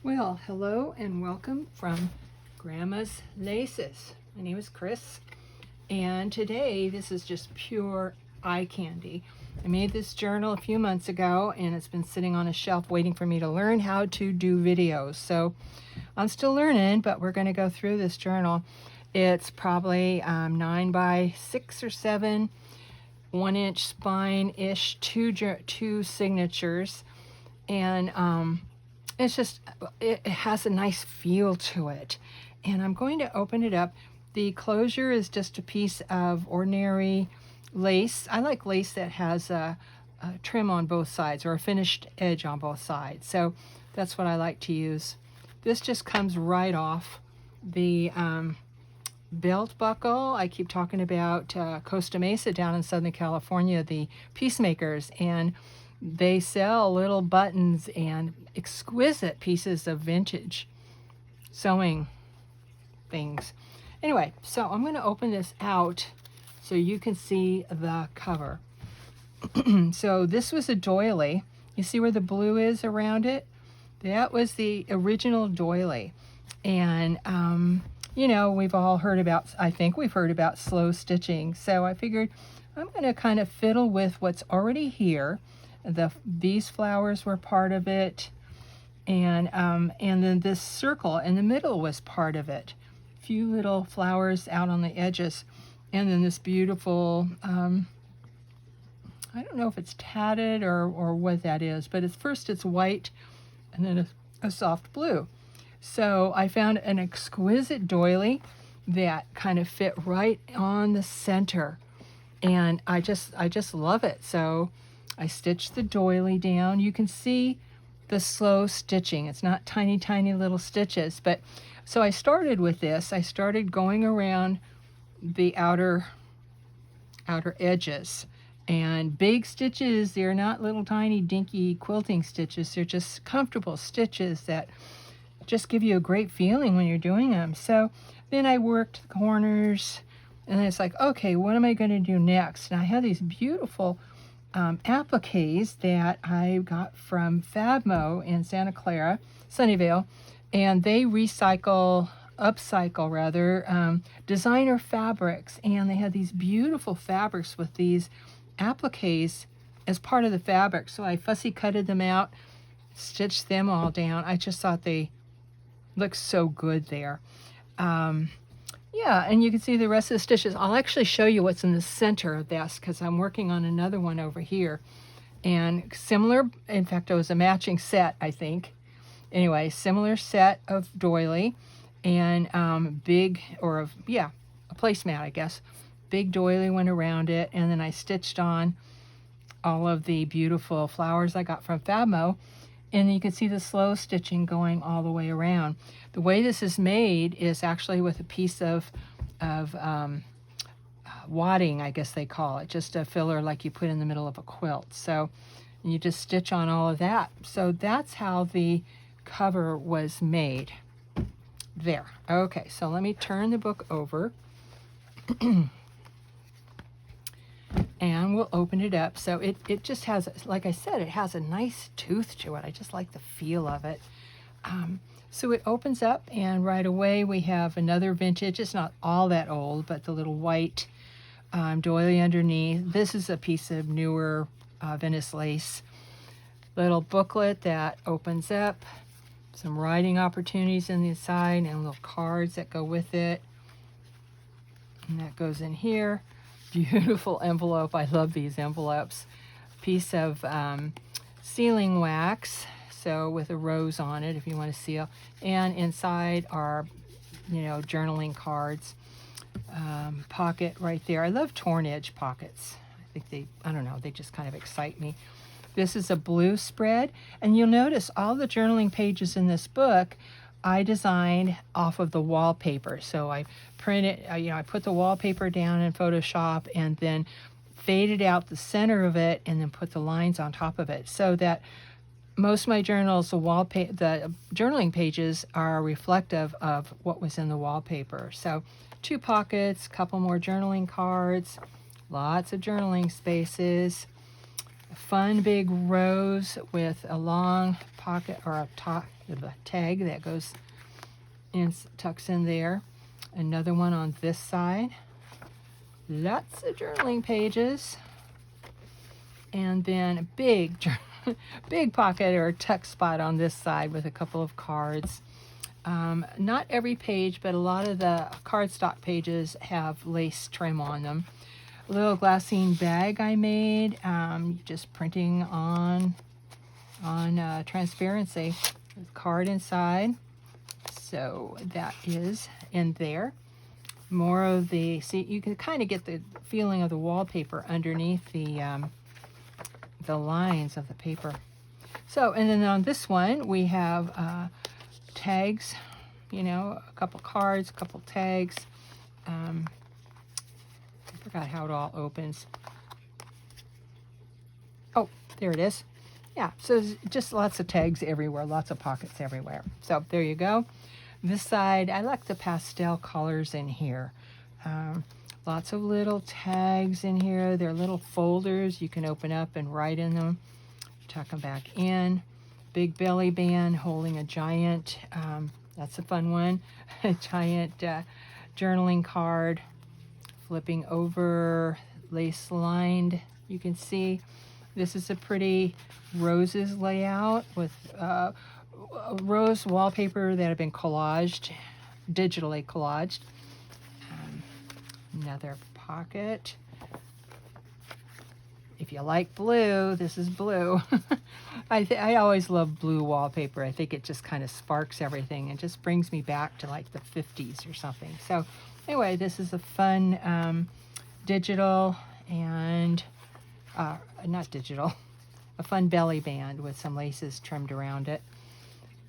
Well, hello and welcome from Grandma's Laces. My name is Chris, and today this is just pure eye candy. I made this journal a few months ago, and it's been sitting on a shelf waiting for me to learn how to do videos. So I'm still learning, but we're going to go through this journal. It's probably 9 by 6 or 7, 1-inch spine-ish, two signatures, and it has a nice feel to it. And I'm going to open it up. The closure is just a piece of ordinary lace. I like lace that has a trim on both sides or a finished edge on both sides. So that's what I like to use. This just comes right off the belt buckle. I keep talking about Costa Mesa down in Southern California, the Peacemakers, and they sell little buttons and exquisite pieces of vintage sewing things. Anyway, so I'm going to open this out so you can see the cover. So this was a doily. You see where the blue is around it? That was the original doily. And you know, we've all heard about, I think we've heard about slow stitching. So I figured I'm going to kind of fiddle with what's already here. These flowers were part of it, and then this circle in the middle was part of it. A few little flowers out on the edges, and then this beautiful, I don't know if it's tatted or what that is, but first it's white and then a soft blue. So I found an exquisite doily that kind of fit right on the center, and I just love it. So I stitched the doily down. You can see the slow stitching. It's not tiny, tiny little stitches. But so I started with this. I started going around the outer edges. And big stitches, they're not little tiny dinky quilting stitches. They're just comfortable stitches that just give you a great feeling when you're doing them. So then I worked the corners, and then it's like, okay, what am I going to do next? And I have these beautiful appliqués that I got from Fabmo in Santa Clara, Sunnyvale, and they upcycle designer fabrics, and they had these beautiful fabrics with these appliqués as part of the fabric. So I fussy cutted them out, stitched them all down. I just thought they looked so good there. Yeah, and you can see the rest of the stitches. I'll actually show you what's in the center of this because I'm working on another one over here. And similar, in fact, it was a matching set, I think. Anyway, similar set of doily and a placemat, I guess. Big doily went around it, and then I stitched on all of the beautiful flowers I got from Fabmo. And you can see the slow stitching going all the way around. The way this is made is actually with a piece of wadding, I guess they call it, just a filler like you put in the middle of a quilt. So you just stitch on all of that. So that's how the cover was made. There. Okay, so let me turn the book over. And we'll open it up. So it just has, like I said, it has a nice tooth to it. I just like the feel of it. So it opens up, and right away we have another vintage. It's not all that old, but the little white doily underneath. This is a piece of newer Venice lace. Little booklet that opens up. Some writing opportunities on the side and little cards that go with it. And that goes in here. Beautiful envelope. I love these envelopes. Piece of sealing wax, so with a rose on it if you want to seal. And inside are, journaling cards. Pocket right there. I love torn edge pockets. I think they just kind of excite me. This is a blue spread, and you'll notice all the journaling pages in this book I designed off of the wallpaper. So I printed, I put the wallpaper down in Photoshop and then faded out the center of it and then put the lines on top of it, so that most of my journals, the journaling pages are reflective of what was in the wallpaper. So 2 pockets, couple more journaling cards, lots of journaling a fun big rose with a long pocket or a the tag that goes in, tucks in there. Another one on this side. Lots of journaling pages. And then a big, big pocket or tuck spot on this side with a couple of cards. Not every page, but a lot of the cardstock pages have lace trim on them. A little glassine bag I made, just printing on transparency. Card inside. So that is in there. More of the, see, you can kind of get the feeling of the wallpaper underneath the lines of the paper. So, and then on this one, we have tags, you know, a couple cards, a couple tags. I forgot how it all opens. Oh, there it is. Yeah, so just lots of tags everywhere, lots of pockets everywhere. So there you go. This side, I like the pastel colors in here. Lots of little tags in here. They're little folders you can open up and write in them. Tuck them back in. Big belly band holding a giant, that's a fun one, a giant journaling card. Flipping over, lace lined, you can see. This is a pretty roses layout with rose wallpaper that have been collaged, digitally collaged. Another pocket. If you like blue, this is blue. I always love blue wallpaper. I think it just kind of sparks everything and just brings me back to like the 50s or something. So anyway, this is a fun digital and, not digital, a fun belly band with some laces trimmed around it.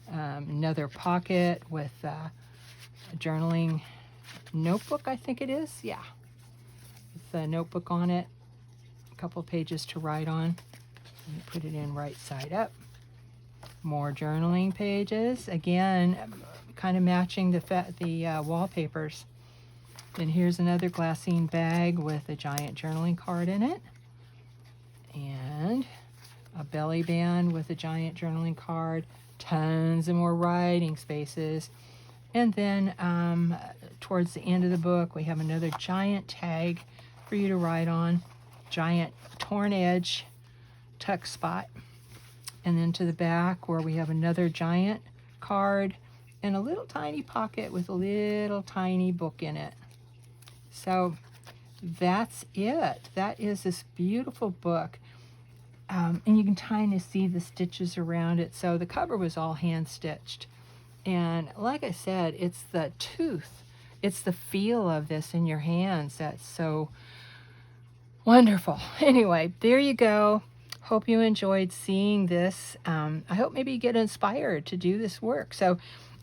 Another pocket with a journaling notebook, I think it is. Yeah, with a notebook on it. A couple pages to write on. And put it in right side up. More journaling pages. Again, kind of matching the wallpapers. Then here's another glassine bag with a giant journaling card in it. And a belly band with a giant journaling card. Tons of more writing spaces. And then towards the end of the book, we have another giant tag for you to write on. Giant torn edge tuck spot. And then to the back where we have another giant card and a little tiny pocket with a little tiny book in it. So that's it. That is this beautiful book. And you can kind of see the stitches around it. So the cover was all hand stitched. And like I said, it's the tooth. It's the feel of this in your hands that's so wonderful. Anyway, there you go. Hope you enjoyed seeing this. I hope maybe you get inspired to do this work. So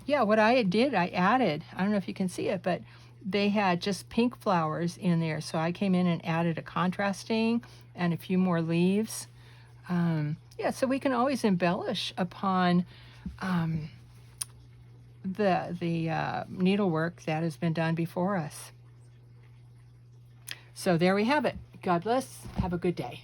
yeah, what I did, I added, I don't know if you can see it, but they had just pink flowers in there. So I came in and added a contrasting and a few more leaves. Yeah, so we can always embellish upon the needlework that has been done before us. So there we have it. God bless. Have a good day.